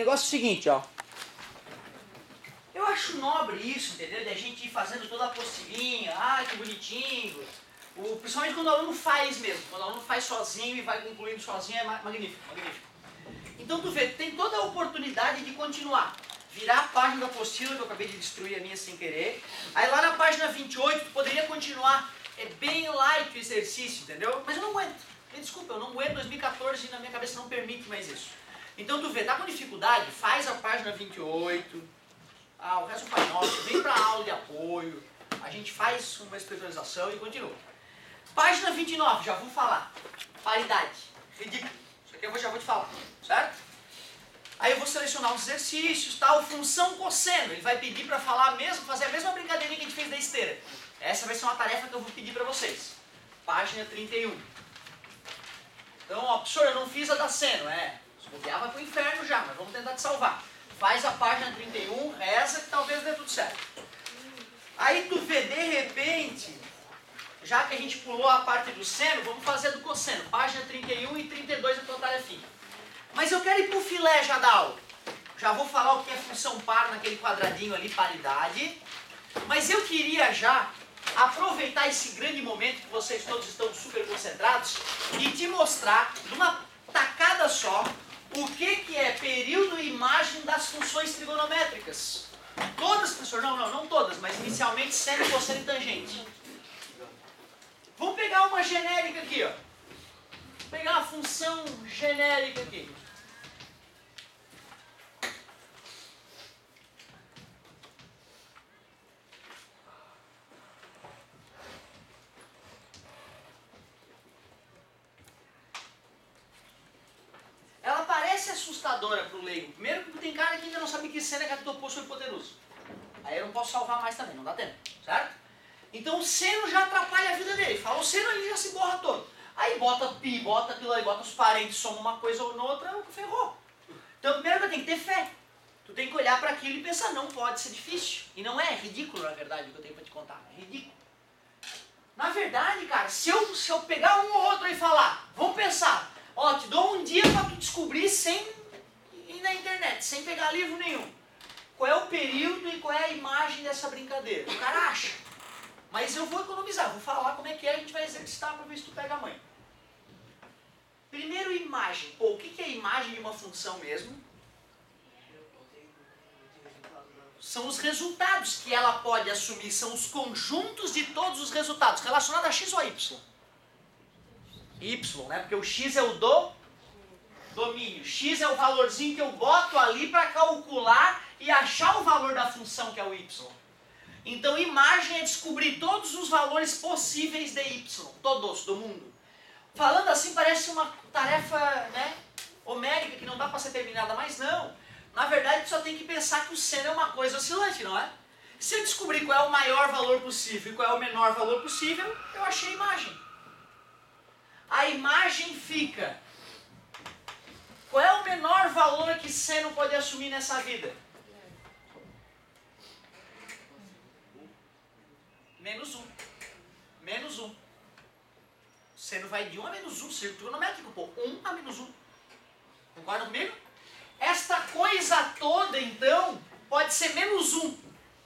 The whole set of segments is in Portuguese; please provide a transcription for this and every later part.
negócio é o seguinte, ó. Eu acho nobre isso, entendeu? De a gente ir fazendo toda a apostilinha, que bonitinho. Principalmente quando o aluno faz mesmo. Quando o aluno faz sozinho e vai concluindo sozinho, é magnífico, magnífico. Então tu vê, tem toda a oportunidade de continuar. Virar a página da apostila, que eu acabei de destruir a minha sem querer. Aí lá na página 28, tu poderia continuar. É bem light o exercício, entendeu? Mas eu não aguento. Desculpa, eu não aguento. 2014 na minha cabeça não permite mais isso. Então tu vê, tá com dificuldade? Faz a página 28. O resto faz nosso. Vem pra aula de apoio. A gente faz uma espiritualização e continua. Página 29, já vou falar. Paridade. Ridículo. Isso aqui eu já vou te falar. Certo? Aí eu vou selecionar os exercícios, tal, função cosseno. Ele vai pedir para falar mesmo, fazer a mesma brincadeirinha que a gente fez da esteira. Essa vai ser uma tarefa que eu vou pedir para vocês. Página 31. Então, ó, professor, eu não fiz a da seno. Se bobear vai pro inferno já, mas vamos tentar te salvar. Faz a página 31, reza que talvez dê tudo certo. Aí tu vê, de repente, já que a gente pulou a parte do seno, vamos fazer do cosseno. Página 31 e 32 é a tua tarefinha. Mas eu quero ir pro filé já da aula. Já vou falar o que é função par naquele quadradinho ali, paridade. Mas eu queria já aproveitar esse grande momento que vocês todos estão super concentrados e te mostrar, numa tacada só, o que é período e imagem das funções trigonométricas. Todas, professor? Não todas, mas inicialmente seno, cosseno e tangente. Vamos pegar uma genérica aqui, ó. Vou pegar uma função genérica aqui. Ela parece assustadora para o leigo. Primeiro porque tem cara que ainda não sabe que seno é cateto oposto ou hipotenusa. Aí eu não posso salvar mais também, não dá tempo, certo? Então o seno já atrapalha a vida dele. Fala o seno, ele já se borra todo. Aí bota pi, bota aquilo aí, bota os parentes, soma uma coisa ou noutra, ferrou. Então primeiro que tem que ter fé. Tu tem que olhar para aquilo e pensar, não pode ser difícil. E não é ridículo, na verdade, o que eu tenho para te contar. É ridículo. Na verdade, cara, se eu pegar um ou outro e falar, vamos pensar, te dou um dia para tu descobrir sem ir na internet, sem pegar livro nenhum. Qual é o período e qual é a imagem dessa brincadeira? O cara acha. Mas eu vou economizar, vou falar como é que é, a gente vai exercitar para ver se tu pega a mãe. Primeiro, imagem. O que é a imagem de uma função mesmo? São os resultados que ela pode assumir, são os conjuntos de todos os resultados, relacionados a x ou a y. Y, né? Porque o x é o domínio. X é o valorzinho que eu boto ali para calcular e achar o valor da função que é o y. Então, imagem é descobrir todos os valores possíveis de y, todos, do mundo. Falando assim, parece uma tarefa, né, homérica, que não dá para ser terminada, mas não. Na verdade, só tem que pensar que o seno é uma coisa oscilante, não é? Se eu descobrir qual é o maior valor possível e qual é o menor valor possível, eu achei a imagem. A imagem fica. Qual é o menor valor que seno pode assumir nessa vida? Menos 1. Menos 1. Seno vai de 1 a menos 1, círculo trigonométrico, pô. 1 a menos 1. Concordam comigo? Esta coisa toda, então, pode ser menos 1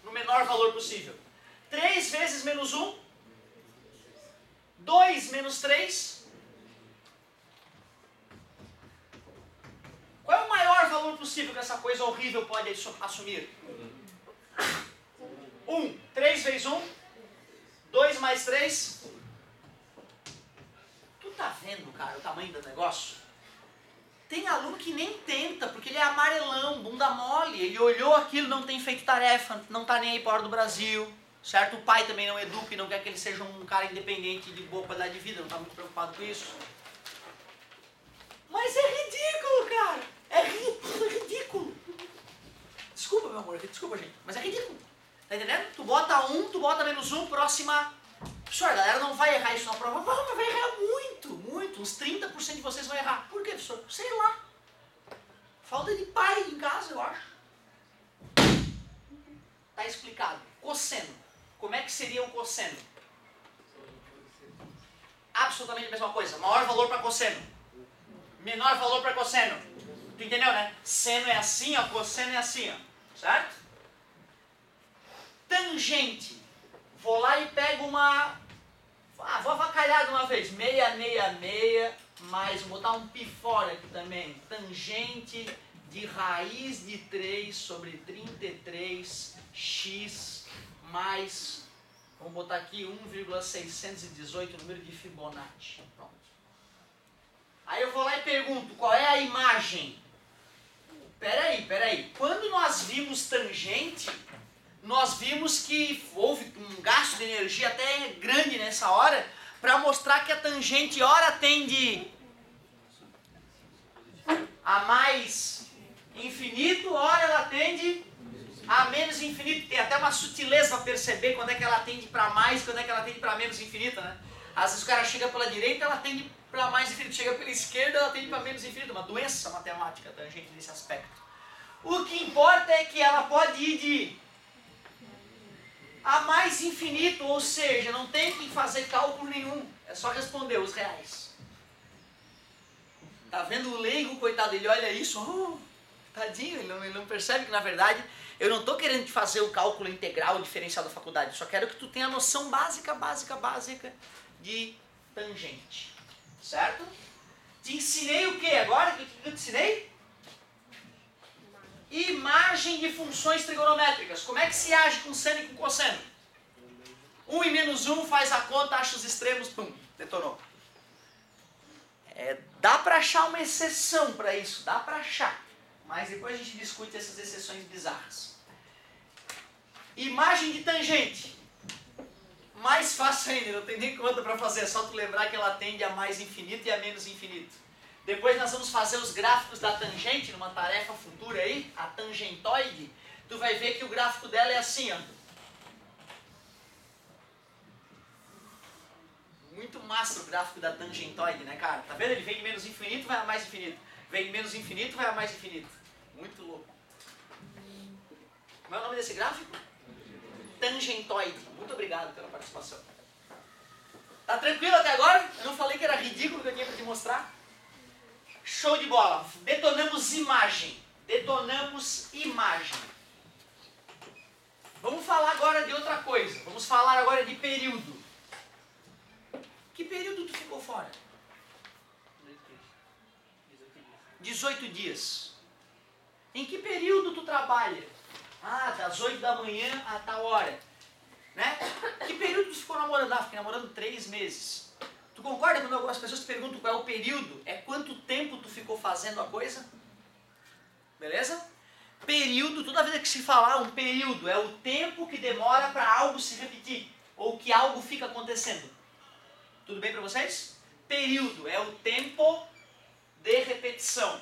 no menor valor possível. 3 vezes menos 1. 2 menos 3. Qual é o maior valor possível que essa coisa horrível pode assumir? 1. 3 vezes 1. 2 mais 3. Tu tá vendo, cara, o tamanho do negócio? Tem aluno que nem tenta, porque ele é amarelão, bunda mole. Ele olhou aquilo, não tem feito tarefa, não tá nem aí para hora do Brasil. Certo? O pai também não educa e não quer que ele seja um cara independente de boa qualidade de vida, não tá muito preocupado com isso. Mas é ridículo, cara! É ridículo! Desculpa, meu amor, desculpa, gente, mas é ridículo. Tá entendendo? Tu bota 1, tu bota menos 1, próxima. Professor, a galera não vai errar isso na prova. Mas vai errar muito, muito. Uns 30% de vocês vão errar. Por quê, professor? Sei lá. Falta de pai em casa, eu acho. Tá explicado. Cosseno. Como é que seria o cosseno? Absolutamente a mesma coisa. Maior valor para cosseno. Menor valor para cosseno. Tu entendeu, né? Seno é assim, ó, cosseno é assim, ó. Certo? Tangente. Vou lá e pego uma... vou avacalhar de uma vez. 666 mais... Vou botar um pi fora aqui também. Tangente de raiz de 3 sobre 33x mais... Vamos botar aqui 1,618, número de Fibonacci. Pronto. Aí eu vou lá e pergunto, qual é a imagem? Peraí. Quando nós vimos tangente, nós vimos que houve um gasto de energia até grande nessa hora para mostrar que a tangente ora tende a mais infinito, ora ela tende a menos infinito. Tem até uma sutileza para perceber quando é que ela tende para mais e quando é que ela tende para menos infinito, né? Às vezes o cara chega pela direita, ela tende para mais infinito. Chega pela esquerda, ela tende para menos infinito. Uma doença matemática, tangente nesse aspecto. O que importa é que ela pode ir de a mais infinito, ou seja, não tem que fazer cálculo nenhum. É só responder os reais. Tá vendo o leigo, coitado, ele olha isso, tadinho, ele não percebe que na verdade eu não estou querendo te fazer o cálculo integral, o diferencial da faculdade, eu só quero que tu tenha a noção básica de tangente, certo? Te ensinei o que agora? O que eu te ensinei? Imagem de funções trigonométricas. Como é que se age com seno e com cosseno? 1 e menos 1 faz a conta, acha os extremos, pum, detonou. Dá para achar uma exceção para isso, dá para achar. Mas depois a gente discute essas exceções bizarras. Imagem de tangente. Mais fácil ainda, não tem nem conta para fazer, é só tu lembrar que ela tende a mais infinito e a menos infinito. Depois nós vamos fazer os gráficos da tangente, numa tarefa futura aí, a tangentoide. Tu vai ver que o gráfico dela é assim, ó. Muito massa o gráfico da tangentoide, né, cara? Tá vendo? Ele vem de menos infinito, vai a mais infinito. Vem de menos infinito, vai a mais infinito. Muito louco. Como é o nome desse gráfico? Tangentoide. Muito obrigado pela participação. Tá tranquilo até agora? Eu não falei que era ridículo o que eu tinha para te mostrar? Show de bola. Detonamos imagem. Vamos falar agora de outra coisa. Vamos falar agora de período. Que período tu ficou fora? 18 dias. Em que período tu trabalha? Das 8 da manhã a tal hora. Né? Que período tu ficou namorando? Fiquei namorando 3 meses. Tu concorda quando algumas pessoas te perguntam qual é o período? É quanto tempo tu ficou fazendo a coisa? Beleza? Período, toda vez que se falar um período, é o tempo que demora para algo se repetir. Ou que algo fica acontecendo. Tudo bem para vocês? Período é o tempo de repetição.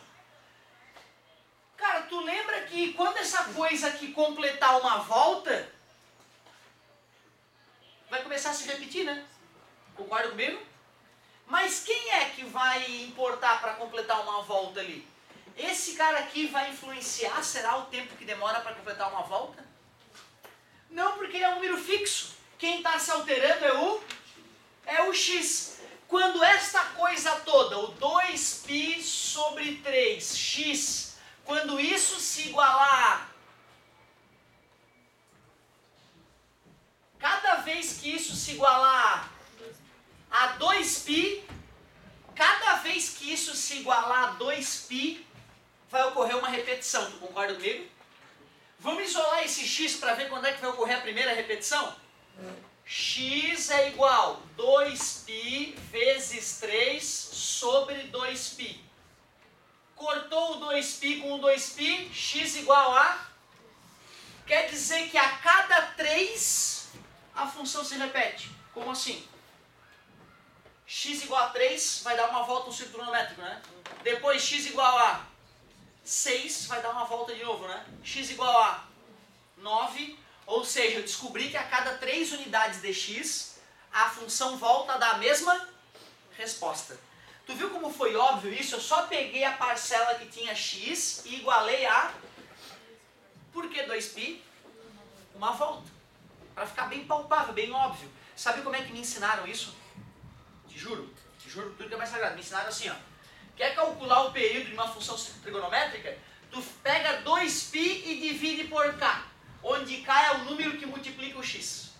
Cara, tu lembra que quando essa coisa aqui completar uma volta, vai começar a se repetir, né? Concorda comigo? Mas quem é que vai importar para completar uma volta ali? Esse cara aqui vai influenciar, será o tempo que demora para completar uma volta? Não, porque ele é um número fixo. Quem está se alterando é o x. Quando esta coisa toda, o 2π sobre 3x, quando isso se igualar, cada vez que isso se igualar a 2π, cada vez que isso se igualar a 2π, vai ocorrer uma repetição. Tu concorda comigo? Vamos isolar esse x para ver quando é que vai ocorrer a primeira repetição? X é igual a 2π vezes 3 sobre 2π. Cortou o 2π com o 2π, x igual a... Quer dizer que a cada 3 a função se repete. Como assim? X igual a 3 vai dar uma volta no círculo trigonométrico, né? Depois x igual a 6 vai dar uma volta de novo, né? X igual a 9... Ou seja, eu descobri que a cada 3 unidades de x, a função volta a dar a mesma resposta. Tu viu como foi óbvio isso? Eu só peguei a parcela que tinha x e igualei a... Por que 2π? Uma volta. Para ficar bem palpável, bem óbvio. Sabe como é que me ensinaram isso? Te juro, tudo que é mais sagrado. Me ensinaram assim, ó. Quer calcular o período de uma função trigonométrica? Tu pega 2π e divide por k, onde k é o número que multiplica o x.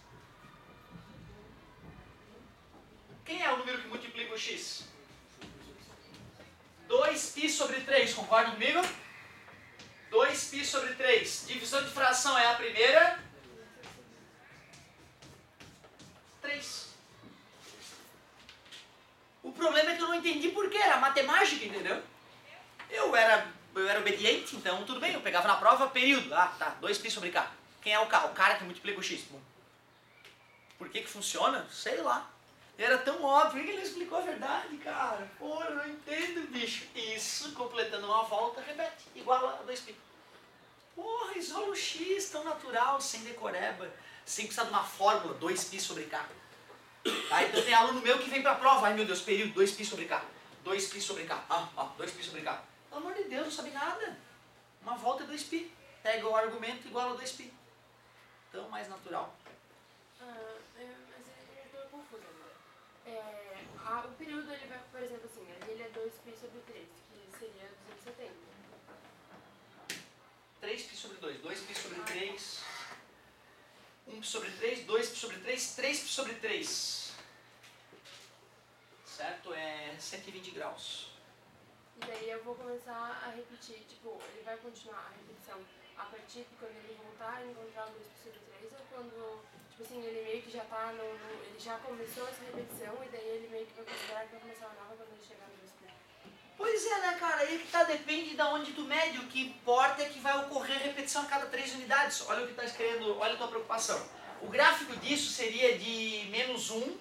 Quem é o número que multiplica o x? 2π sobre 3, concorda comigo? 2π sobre 3. Divisão de fração é a primeira. 3. O problema é que eu não entendi por quê, era matemática, entendeu? Eu era obediente, então tudo bem, eu pegava na prova, período. Ah, tá, 2π sobre k. Quem é o k? O cara que multiplica o x. Bom. Por que funciona? Sei lá. Era tão óbvio, que ele explicou a verdade, cara. Pô, eu não entendo, bicho. Isso, completando uma volta, repete, igual a 2π. Porra, isola o x, tão natural, sem decoreba, sem precisar de uma fórmula, 2π sobre k. Tá, então tem aluno meu que vem pra prova, ai meu Deus, período, 2π sobre k. 2π sobre k, 2π sobre k. Pelo amor de Deus, não sabe nada. Uma volta é 2π. Pega o argumento igual a 2π. Tão mais natural. O período ele vai, por exemplo, assim, ele é 2π sobre 3, que seria 270. 3π sobre 2, 2π sobre 3, 1π sobre 3, 2π sobre 3, 3π sobre 3. Certo? É 120 graus. E daí eu vou começar a repetir, tipo, ele vai continuar a repetição a partir de quando ele voltar a encontrar o 2π sobre 3 ou quando, tipo assim, ele meio que já tá ele já começou essa repetição e daí ele meio que vai considerar que vai começar uma nova quando ele chegar no 2π. Pois é, né, cara? Aí que tá, depende de onde tu mede. O que importa é que vai ocorrer repetição a cada 3 unidades. Olha o que tá escrevendo, olha a tua preocupação. O gráfico disso seria de -1,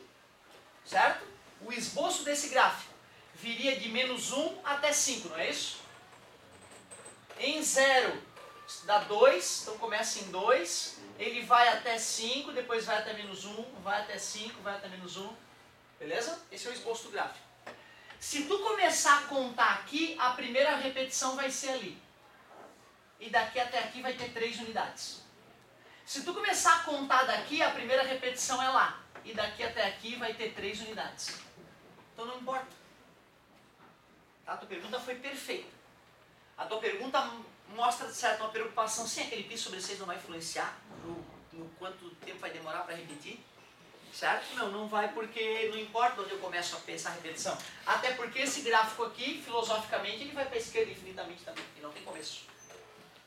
certo? O esboço desse gráfico viria de -1 até 5, não é isso? Em 0 dá 2, então começa em 2, ele vai até 5, depois vai até -1, vai até 5, vai até -1, beleza? Esse é o esboço do gráfico. Se tu começar a contar aqui, a primeira repetição vai ser ali. E daqui até aqui vai ter 3 unidades. Se tu começar a contar daqui, a primeira repetição é lá. E daqui até aqui vai ter 3 unidades. Então não importa. A tua pergunta foi perfeita. A tua pergunta mostra, de certo, uma preocupação. Sim, aquele π sobre 6 não vai influenciar no quanto tempo vai demorar para repetir. Certo? Não, não vai porque não importa onde eu começo a pensar a repetição. Até porque esse gráfico aqui, filosoficamente, ele vai para a esquerda infinitamente também. E não tem começo.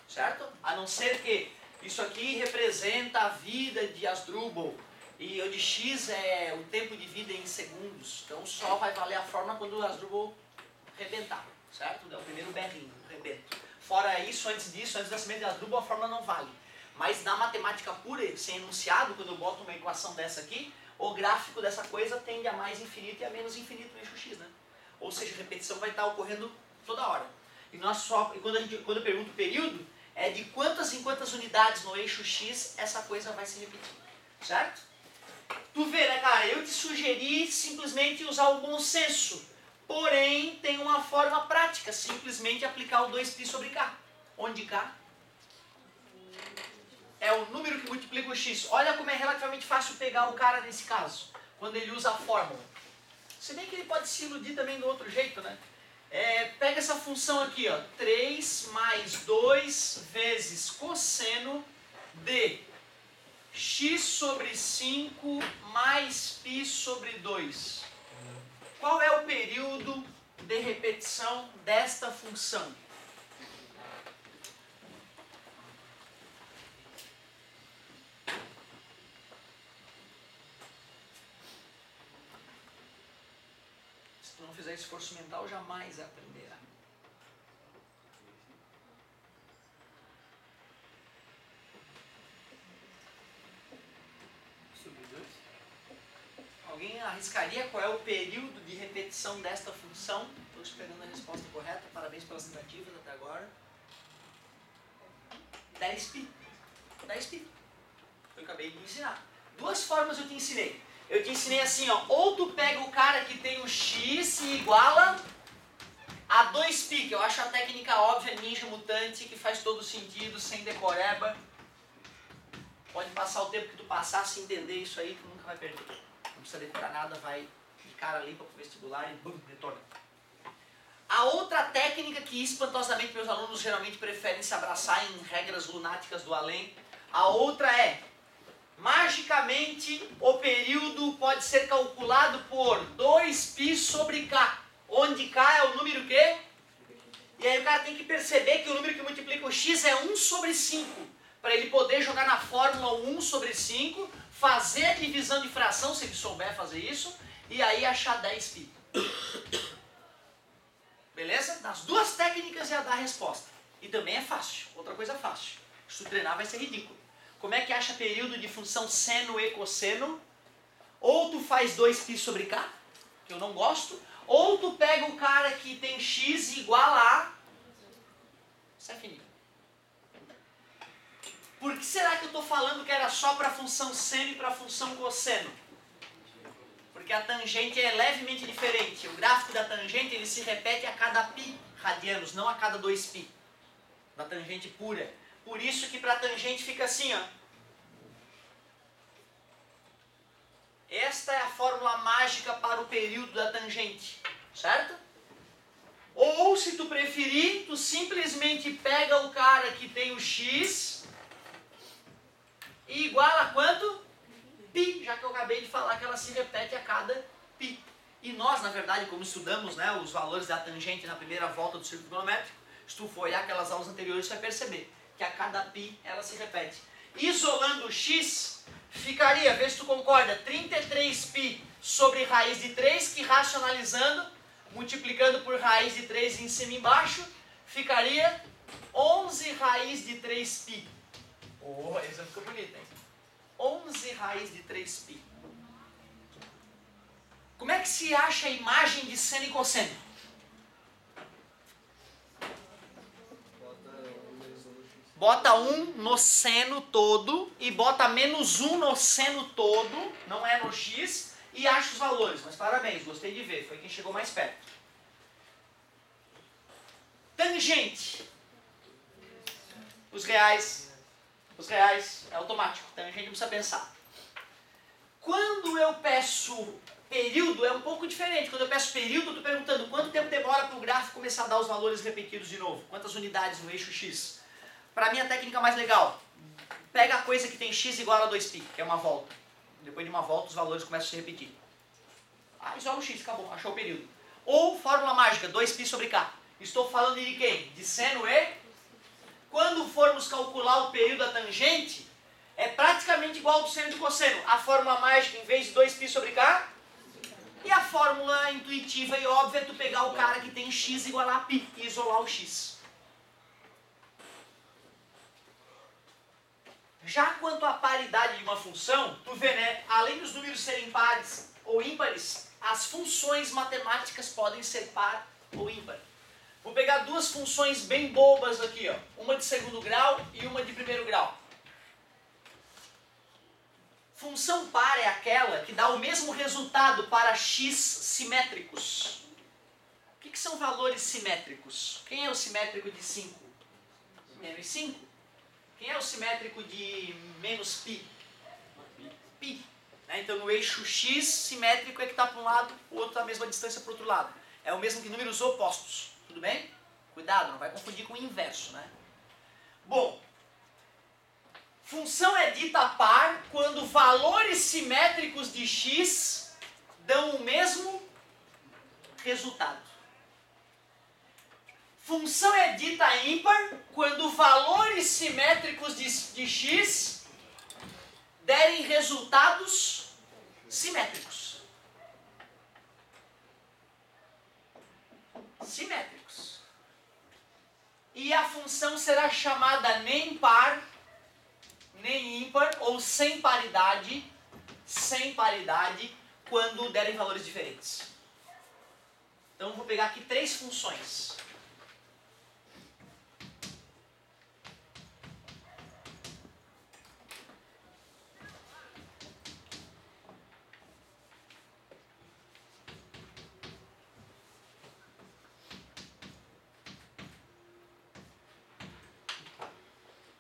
Certo? A não ser que isso aqui representa a vida de Asdrubal. E o de x é o tempo de vida em segundos. Então só vai valer a forma quando o Asdrubal rebentar. Certo? É o primeiro berrinho, o rebento. Fora isso, antes do nascimento de Asdrubal, a fórmula não vale. Mas na matemática pura, sem enunciado, quando eu boto uma equação dessa aqui, o gráfico dessa coisa tende a mais infinito e a menos infinito no eixo x, né? Ou seja, a repetição vai estar ocorrendo toda hora. E quando eu pergunto o período, é de quantas em quantas unidades no eixo x essa coisa vai se repetir. Certo? Tu vê, né, cara? Eu te sugeri simplesmente usar o bom senso. Porém, tem uma forma prática, simplesmente aplicar o 2π sobre k. Onde k é o número que multiplica o x. Olha como é relativamente fácil pegar o cara nesse caso, quando ele usa a fórmula. Se bem que ele pode se iludir também do outro jeito, né? Pega essa função aqui, ó, 3 mais 2 vezes cosseno de x sobre 5 mais π sobre 2. Qual é o período de repetição desta função? Se tu não fizer esforço mental, jamais aprenderá. Alguém arriscaria qual é o período de repetição desta função? Estou esperando a resposta correta. Parabéns pelas tentativas até agora. 10π. 10π. Eu acabei de ensinar. Duas formas eu te ensinei. Eu te ensinei assim, ó. Ou tu pega o cara que tem o x e iguala a 2π, que eu acho a técnica óbvia, ninja mutante, que faz todo sentido, sem decoreba. Pode passar o tempo que tu passar sem entender isso aí, tu nunca vai perder. Não precisa decorar nada, vai de cara limpa pro vestibular e bum, retorna. A A outra técnica que espantosamente meus alunos geralmente preferem se abraçar em regras lunáticas do além, a outra é, magicamente o período pode ser calculado por 2π sobre k, onde k é o número quê? E aí o cara tem que perceber que o número que multiplica o x é 1 sobre 5, para ele poder jogar na fórmula 1 sobre 5, fazer a divisão de fração, se ele souber fazer isso, e aí achar 10π. Beleza? Nas duas técnicas ia dar a resposta. E também é fácil. Outra coisa fácil. Se tu treinar vai ser ridículo. Como é que acha período de função seno e cosseno? Ou tu faz 2π sobre k, que eu não gosto, ou tu pega o cara que tem x igual a... Isso é finito. Por que será que eu estou falando que era só para a função seno e para a função cosseno? Porque a tangente é levemente diferente. O gráfico da tangente ele se repete a cada π radianos, não a cada 2π. Da tangente pura. Por isso que para a tangente fica assim, ó. Esta é a fórmula mágica para o período da tangente, certo? Ou, se tu preferir, tu simplesmente pega o cara que tem o x e iguala a quanto? Π, já que eu acabei de falar que ela se repete a cada π. E nós, na verdade, como estudamos, né, os valores da tangente na primeira volta do círculo trigonométrico, se tu for olhar aquelas aulas anteriores, você vai perceber que a cada π ela se repete. Isolando o x, ficaria, vê se tu concorda, 33π sobre raiz de 3, que racionalizando, multiplicando por raiz de 3 em cima e embaixo, ficaria 11 raiz de 3π. Oh, essa ficou bonita, hein? 11 raiz de 3π. Como é que se acha a imagem de seno e cosseno? Bota 1 no seno todo e bota menos 1 no seno todo, não é no x, e acha os valores. Mas parabéns, gostei de ver, foi quem chegou mais perto. Tangente. Os reais, é automático, tangente não precisa pensar. Quando eu peço período, é um pouco diferente. Quando eu peço período, eu estou perguntando quanto tempo demora para o gráfico começar a dar os valores repetidos de novo. Quantas unidades no eixo x. Para mim, a técnica mais legal, pega a coisa que tem x igual a 2π, que é uma volta. Depois de uma volta, os valores começam a se repetir. Ah, isola o x, acabou, achou o período. Ou, fórmula mágica, 2π sobre k. Estou falando de quem? De seno e... Quando formos calcular o período da tangente, é praticamente igual ao do seno e do cosseno. A fórmula mágica, em vez de 2π sobre k, e a fórmula intuitiva e óbvia é tu pegar o cara que tem x igual a π e isolar o x. Já quanto à paridade de uma função, tu vê, né? Além dos números serem pares ou ímpares, as funções matemáticas podem ser par ou ímpar. Vou pegar duas funções bem bobas aqui, ó. Uma de segundo grau e uma de primeiro grau. Função par é aquela que dá o mesmo resultado para x simétricos. O que são valores simétricos? Quem é o simétrico de 5? Menos 5. Quem é o simétrico de menos π? Π. Né? Então no eixo x, simétrico é que está para um lado, o outro está a mesma distância para o outro lado. É o mesmo que números opostos. Tudo bem? Cuidado, não vai confundir com o inverso, né? Bom, função é dita par quando valores simétricos de x dão o mesmo resultado. Função é dita ímpar quando valores simétricos de x derem resultados simétricos. Simétricos. E a função será chamada nem par, nem ímpar, ou sem paridade, quando derem valores diferentes. Então, vou pegar aqui 3 funções.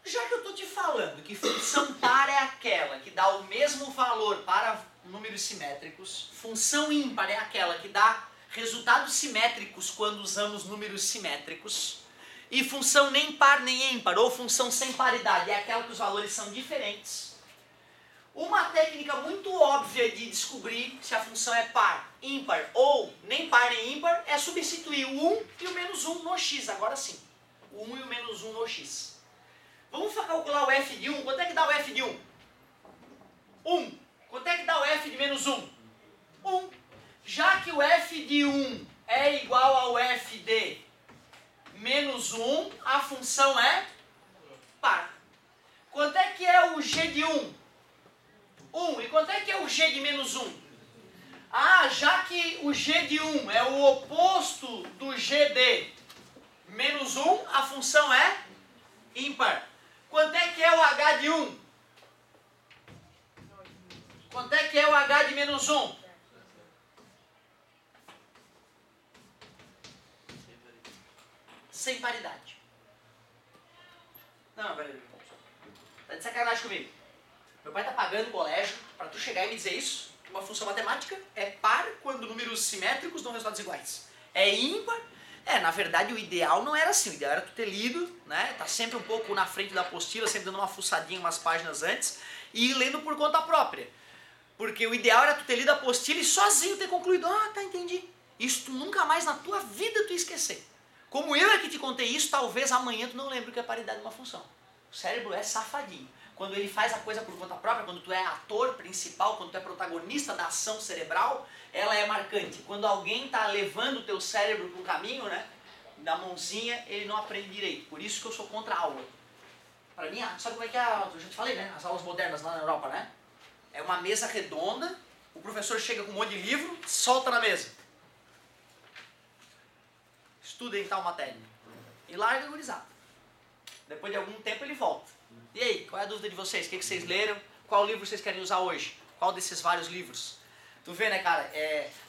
Já que eu estou te falando que função par é aquela que dá o mesmo valor para números simétricos, função ímpar é aquela que dá resultados simétricos quando usamos números simétricos, e função nem par nem ímpar, ou função sem paridade, é aquela que os valores são diferentes. Uma técnica muito óbvia de descobrir se a função é par, ímpar ou nem par nem ímpar é substituir o 1 e o menos 1 no x, agora sim. O 1 e o menos 1 no x. Vamos calcular o f de 1. Quanto é que dá o f de 1? 1. Quanto é que dá o f de menos 1? 1. Já que o f de 1 é igual ao f de menos 1, a função é par. Quanto é que é o g de 1? 1. E quanto é que é o g de menos 1? Ah, já que o g de 1 é o oposto do g de menos 1, a função é ímpar. Quanto é que é o h de 1? Quanto é que é o h de menos 1? Sem paridade. Não, peraí. Tá de sacanagem comigo. Meu pai tá pagando o colégio para tu chegar e me dizer isso. Que uma função matemática é par quando números simétricos dão resultados iguais. É ímpar. Na verdade o ideal não era assim. O ideal era tu ter lido, né? Tá sempre um pouco na frente da apostila, sempre dando uma fuçadinha umas páginas antes e ir lendo por conta própria. Porque o ideal era tu ter lido a apostila e sozinho ter concluído. Ah, tá, entendi. Isso tu nunca mais na tua vida tu esquecer. Como eu é que te contei isso, talvez amanhã tu não lembre o que é paridade de uma função. O cérebro é safadinho. Quando ele faz a coisa por conta própria, quando tu é ator principal, quando tu é protagonista da ação cerebral, ela é marcante. Quando alguém está levando o teu cérebro para um caminho, né, na mãozinha, ele não aprende direito. Por isso que eu sou contra a aula. Para mim, sabe como é que é? Eu já te falei, né? As aulas modernas lá na Europa, né? É uma mesa redonda, o professor chega com um monte de livro, solta na mesa. Estudem tal matéria. E larga a gurizada. Depois de algum tempo ele volta. E aí, qual é a dúvida de vocês? O que vocês leram? Qual livro vocês querem usar hoje? Qual desses vários livros? Tu vê, né, cara?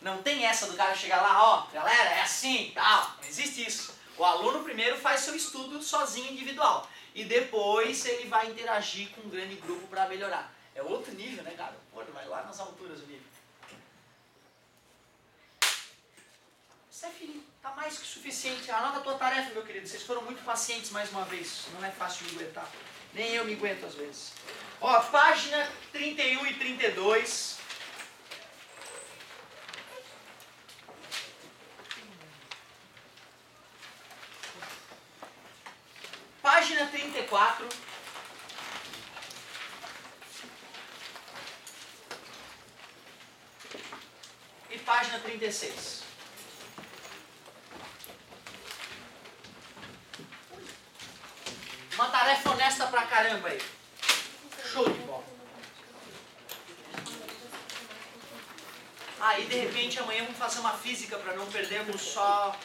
Não tem essa do cara chegar lá, ó, galera, é assim, tal. Não existe isso. O aluno primeiro faz seu estudo sozinho, individual. E depois ele vai interagir com um grande grupo para melhorar. É outro nível, né, cara? Pô, vai lá nas alturas o nível. Isso é, filho, tá mais que suficiente. Anota a tua tarefa, meu querido. Vocês foram muito pacientes mais uma vez. Não é fácil de aguentar. Nem eu me aguento às vezes. Ó, página 31 e 32. Página 34. E página 36. Uma tarefa honesta pra caramba aí. Show de bola. Aí de repente amanhã vamos fazer uma física para não perdermos só,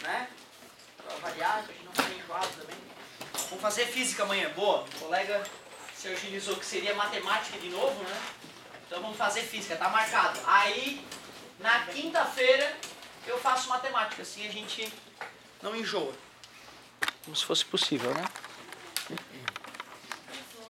né? Para variar, pra gente não ficar enjoado também. Vamos fazer física amanhã. Boa. O colega se agilizou que seria matemática de novo, né? Então vamos fazer física, tá marcado. Aí na quinta-feira eu faço matemática, assim a gente não enjoa. Como se fosse possível, né?